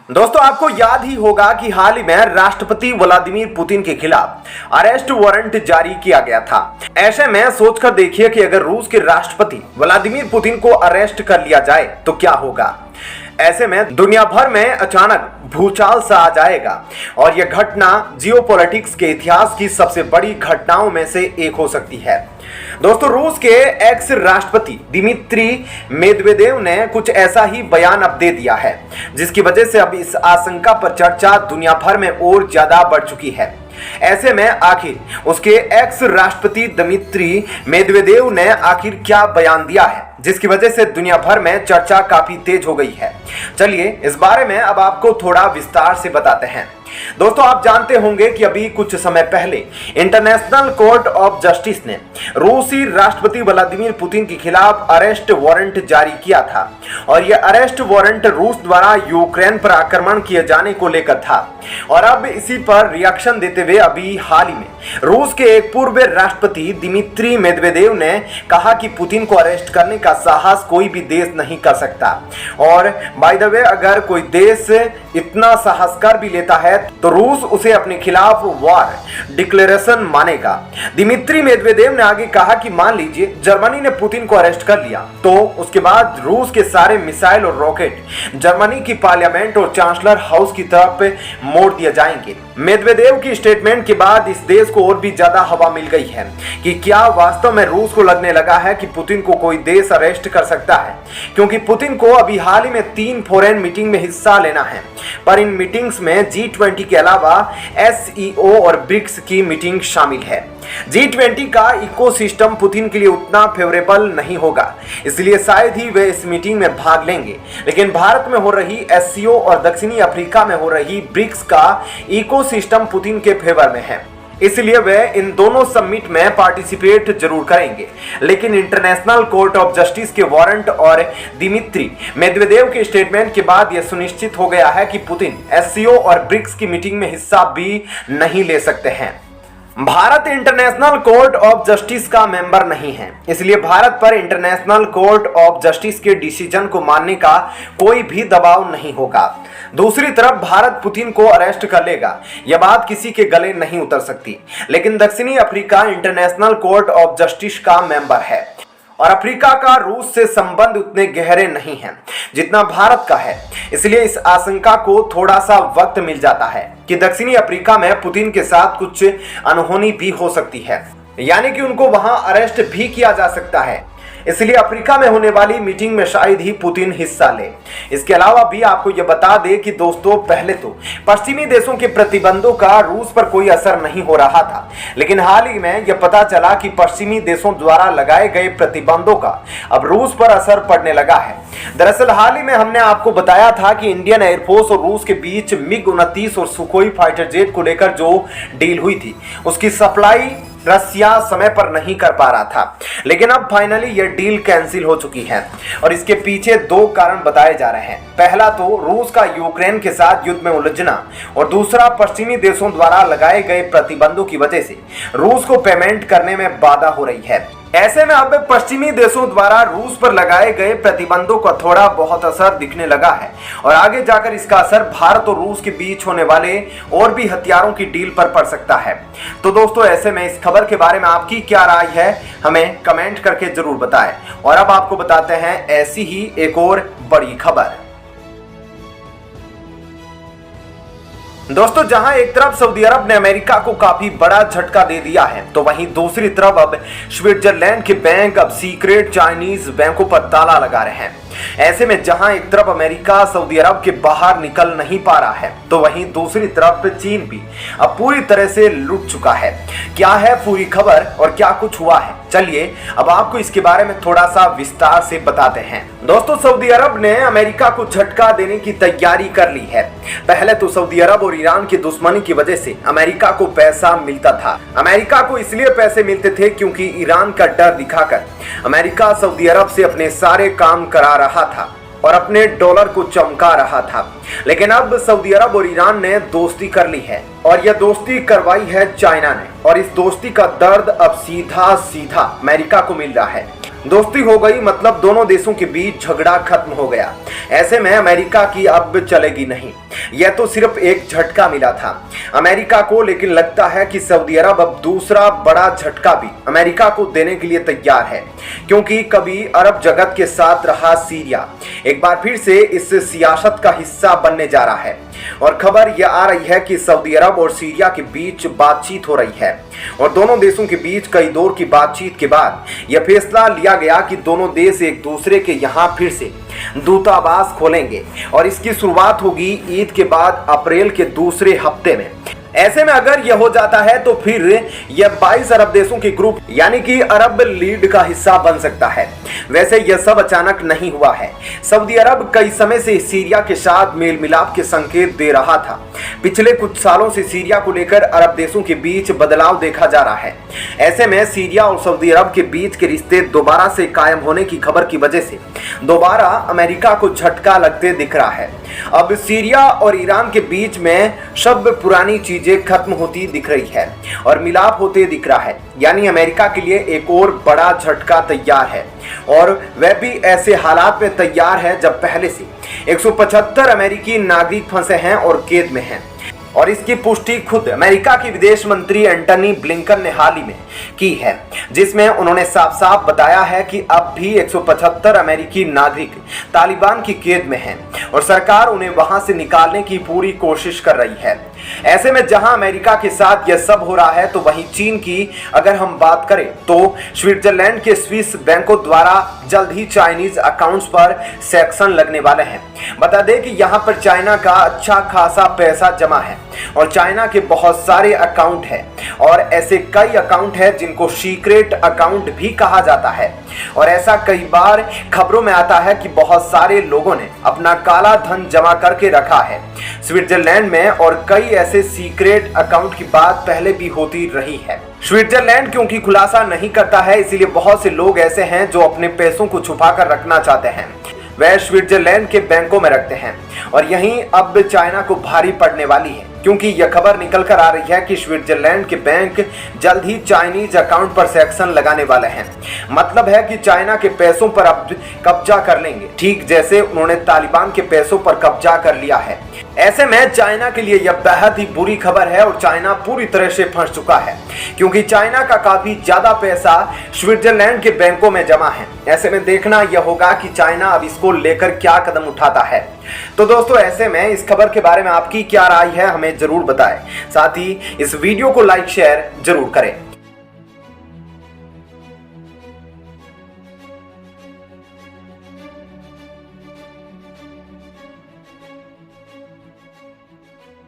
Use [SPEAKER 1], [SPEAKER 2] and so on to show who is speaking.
[SPEAKER 1] दोस्तों आपको याद ही होगा कि हाल ही में राष्ट्रपति व्लादिमीर पुतिन के खिलाफ अरेस्ट वारंट जारी किया गया था। ऐसे में सोचकर देखिए कि अगर रूस के राष्ट्रपति व्लादिमीर पुतिन को अरेस्ट कर लिया जाए तो क्या होगा। ऐसे में दुनिया भर में अचानक भूचाल सा आ जाएगा और यह घटना जियोपॉलिटिक्स के इतिहास की सबसे बड़ी घटनाओं में से एक हो सकती है। दोस्तों रूस के एक्स राष्ट्रपति दिमित्री मेदवेदेव ने कुछ ऐसा ही बयान अब दे दिया है, जिसकी वजह से अब इस आशंका पर चर्चा दुनिया भर में और ज्यादा बढ़ चुकी है। ऐसे में आखिर उसके एक्स राष्ट्रपति दिमित्री मेदवेदेव ने आखिर क्या बयान दिया है, जिसकी वजह से दुनिया भर में चर्चा काफी तेज हो गई है। चलिए इस बारे में अब आपको थोड़ा विस्तार से बताते हैं। दोस्तों आप जानते होंगे कि अभी कुछ समय पहले इंटरनेशनल कोर्ट ऑफ जस्टिस ने रूसी राष्ट्रपति व्लादिमीर पुतिन के खिलाफ अरेस्ट वारंट जारी किया था और यह अरेस्ट वारंट रूस द्वारा यूक्रेन पर आक्रमण किए जाने को लेकर था। और अब इसी पर रिएक्शन देते हुए अभी हाल ही में रूस के एक पूर्व राष्ट्रपति दिमित्री मेदवेदेव ने कहा कि पुतिन को अरेस्ट करने का साहस कोई भी देश नहीं कर सकता। और बाय द वे अगर कोई देश इतना साहस कर भी लेता है तो रूस उसे अपने खिलाफ वॉर डिक्लेरेशन मानेगा। दिमित्री मेदवेदेव ने आगे कहा कि मान लीजिए जर्मनी ने पुतिन को अरेस्ट कर लिया तो उसके बाद रूस के सारे मिसाइल और रॉकेट जर्मनी की पार्लियामेंट और चांसलर हाउस की तरफ मोड़ दिए जाएंगे। मेदवेदेव की स्टेटमेंट के बाद इस देश को और भी ज्यादा हवा मिल गई है कि क्या वास्तव में रूस को लगने लगा है कि पुतिन को कोई देश अरेस्ट कर सकता है, क्योंकि पुतिन को अभी हाल ही में 3 फॉरेन मीटिंग में हिस्सा लेना है। पर इन मीटिंग्स में G20 के अलावा SEO और ब्रिक्स की मीटिंग शामिल है। G20 का इकोसिस्टम पुतिन के लिए उतना फेवरेबल नहीं होगा, इसलिए शायद ही वे इस मीटिंग में भाग लेंगे। लेकिन भारत में हो रही SCO और दक्षिणी अफ्रीका में हो रही ब्रिक्स का इकोसिस्टम पुतिन के फेवर में है, इसलिए वे इन दोनों समिट में पार्टिसिपेट जरूर करेंगे। लेकिन इंटरनेशनल कोर्ट ऑफ जस्टिस के वारंट और दिमित्री मेदवेदेव के स्टेटमेंट के बाद यह सुनिश्चित हो गया है कि पुतिन SCO और ब्रिक्स की मीटिंग में हिस्सा भी नहीं ले सकते हैं। Bharat international court of justice का मेंबर नहीं है, इसलिए भारत पर इंटरनेशनल कोर्ट ऑफ जस्टिस के डिसीजन को मानने का कोई भी दबाव नहीं होगा। दूसरी तरफ भारत पुतिन को अरेस्ट कर लेगा, यह बात किसी के गले नहीं उतर सकती। लेकिन दक्षिणी Africa international court of justice का मेंबर है और अफ्रीका का रूस से संबंध उतने गहरे नहीं हैं जितना भारत का है, इसलिए इस आशंका को थोड़ा सा वक्त मिल जाता है कि दक्षिणी अफ्रीका में पुतिन के साथ कुछ अनहोनी भी हो सकती है, यानी कि उनको वहां अरेस्ट भी किया जा सकता है। इसलिए अफ्रीका में होने वाली मीटिंग में शायद ही पुतिन हिस्सा ले। इसके अलावा भी आपको यह बता दें कि दोस्तों पहले तो पश्चिमी देशों के प्रतिबंधों का रूस पर कोई असर नहीं हो रहा था, लेकिन हाल ही में यह पता चला कि पश्चिमी देशों द्वारा लगाए गए प्रतिबंधों का अब रूस पर असर पड़ने लगा है। दरअसल हाल ही में हमने आपको बताया था कि इंडियन एयरफोर्स और रूस के बीच MiG-29 और सुखोई फाइटर जेट को लेकर जो डील हुई थी उसकी सप्लाई रसिया समय पर नहीं कर पा रहा था, लेकिन अब फाइनली यह डील कैंसिल हो चुकी है और इसके पीछे 2 कारण बताए जा रहे हैं। पहला तो रूस का यूक्रेन के साथ युद्ध में उलझना और दूसरा पश्चिमी देशों द्वारा लगाए गए प्रतिबंधों की वजह से रूस को पेमेंट करने में बाधा हो रही है। ऐसे में अब पश्चिमी देशों द्वारा रूस पर लगाए गए प्रतिबंधों का थोड़ा बहुत असर दिखने लगा है और आगे जाकर इसका असर भारत और रूस के बीच होने वाले और भी हथियारों की डील पर पड़ सकता है। तो दोस्तों ऐसे में इस खबर के बारे में आपकी क्या राय है, हमें कमेंट करके जरूर बताएं। और अब आपको बताते हैं ऐसी ही एक और बड़ी खबर। दोस्तों जहां एक तरफ सऊदी अरब ने अमेरिका को काफी बड़ा झटका दे दिया है, तो वहीं दूसरी तरफ अब स्विट्जरलैंड के बैंक अब सीक्रेट चाइनीज बैंकों पर ताला लगा रहे हैं। ऐसे में जहां एक तरफ अमेरिका सऊदी अरब के बाहर निकल नहीं पा रहा है, तो वहीं दूसरी तरफ चीन भी अब पूरी तरह से लुट चुका है। क्या है पूरी खबर और क्या कुछ हुआ है, चलिए अब आपको इसके बारे में थोड़ा सा विस्तार से बताते हैं। दोस्तों सऊदी अरब ने अमेरिका को झटका देने की तैयारी कर ली है। पहले तो सऊदी अरब और ईरान की दुश्मनी की वजह से अमेरिका को पैसा मिलता था। अमेरिका को इसलिए पैसे मिलते थे क्योंकि ईरान का डर दिखाकर अमेरिका सऊदी अरब से अपने सारे काम करा रहा था और अपने डॉलर को चमका रहा था। लेकिन अब सऊदी अरब और ईरान ने दोस्ती कर ली है और यह दोस्ती करवाई है चाइना ने, और इस दोस्ती का दर्द अब सीधा सीधा अमेरिका को मिल रहा है। दोस्ती हो गई मतलब दोनों देशों के बीच झगड़ा खत्म हो गया। ऐसे में अमेरिका की अब चलेगी नहीं। यह तो सिर्फ एक झटका मिला था अमेरिका को, लेकिन लगता है कि सऊदी अरब अब दूसरा बड़ा झटका भी अमेरिका को देने के लिए तैयार है, क्योंकि कभी अरब जगत के साथ रहा सीरिया एक बार फिर से इस सियासत का हिस्सा बनने जा रहा है। और खबर यह आ रही है कि सऊदी अरब और सीरिया के बीच बातचीत हो रही है और दोनों देशों के बीच कई दौर की बातचीत के बाद यह फैसला लिया गया कि दोनों देश एक दूसरे के यहां फिर से दूतावास खोलेंगे और इसकी शुरुआत होगी ईद के बाद अप्रैल के दूसरे हफ्ते में। ऐसे में अगर यह हो जाता है तो फिर यह 22 अरब देशों के ग्रुप यानी कि अरब लीग का हिस्सा बन सकता है। वैसे यह सब अचानक नहीं हुआ है। सऊदी अरब कई समय से सीरिया के साथ मेल मिलाप के संकेत दे रहा था। पिछले कुछ सालों से सीरिया को लेकर अरब देशों के बीच बदलाव देखा जा रहा है। ऐसे में सीरिया और सऊदी अरब के बीच के रिश्ते दोबारा से कायम होने की खबर की वजह से दोबारा अमेरिका को झटका लगते दिख रहा है। अब सीरिया और ईरान के बीच में सब पुरानी चीजें खत्म होती दिख रही है और मिलाप होते दिख रहा है, यानी अमेरिका के लिए एक और बड़ा झटका तैयार है। और वह भी ऐसे हालात में तैयार है जब पहले से 175 अमेरिकी नागरिक फंसे हैं और कैद में हैं। और इसकी पुष्टि खुद अमेरिका के विदेश मंत्री एंटनी ब्लिंकन ने हाल ही में की है, जिसमें उन्होंने साफ साफ बताया है कि अब भी 175 अमेरिकी नागरिक तालिबान की कैद में हैं और सरकार उन्हें वहां से निकालने की पूरी कोशिश कर रही है। ऐसे में जहां अमेरिका के साथ यह सब हो रहा है तो वहीं चीन की अगर हम बात करें तो स्विट्जरलैंड के स्विस बैंकों द्वारा जल्द ही चाइनीज अकाउंट्स पर सैंक्शन लगने वाले हैं। बता दें कि यहां पर चाइना का अच्छा खासा पैसा जमा है और चाइना के बहुत सारे अकाउंट हैं और ऐसे कई अकाउंट हैं जिनको सीक्रेट अकाउंट भी कहा जाता है। और ऐसा कई बार खबरों में आता है कि बहुत सारे लोगों ने अपना काला धन जमा करके रखा है स्विट्जरलैंड में और कई ऐसे सीक्रेट अकाउंट की बात पहले भी होती रही है। स्विट्जरलैंड क्योंकि खुलासा नहीं करता है, इसीलिए बहुत से लोग ऐसे हैं जो अपने पैसों को छुपा कर रखना चाहते हैं, वह स्विट्जरलैंड के बैंकों में रखते हैं। और यहीं अब चाइना को भारी पड़ने वाली है, क्योंकि यह खबर निकल कर आ रही है कि स्विट्जरलैंड के बैंक जल्द ही चाइनीज अकाउंट पर सैंक्शन लगाने वाले हैं। मतलब है कि चाइना के पैसों पर अब कब्जा कर लेंगे, ठीक जैसे उन्होंने तालिबान के पैसों पर कब्जा कर लिया है। ऐसे में चाइना के लिए यह बेहद ही बुरी खबर है और चाइना पूरी तरह से फंस चुका है, क्योंकि चाइना का काफी ज्यादा पैसा स्विट्जरलैंड के बैंकों में जमा है। ऐसे में देखना यह होगा कि चाइना अब इसको लेकर क्या कदम उठाता है। तो दोस्तों, ऐसे में इस खबर के बारे में आपकी क्या राय है हमें जरूर बताएं। साथ ही इस वीडियो को लाइक शेयर जरूर करें।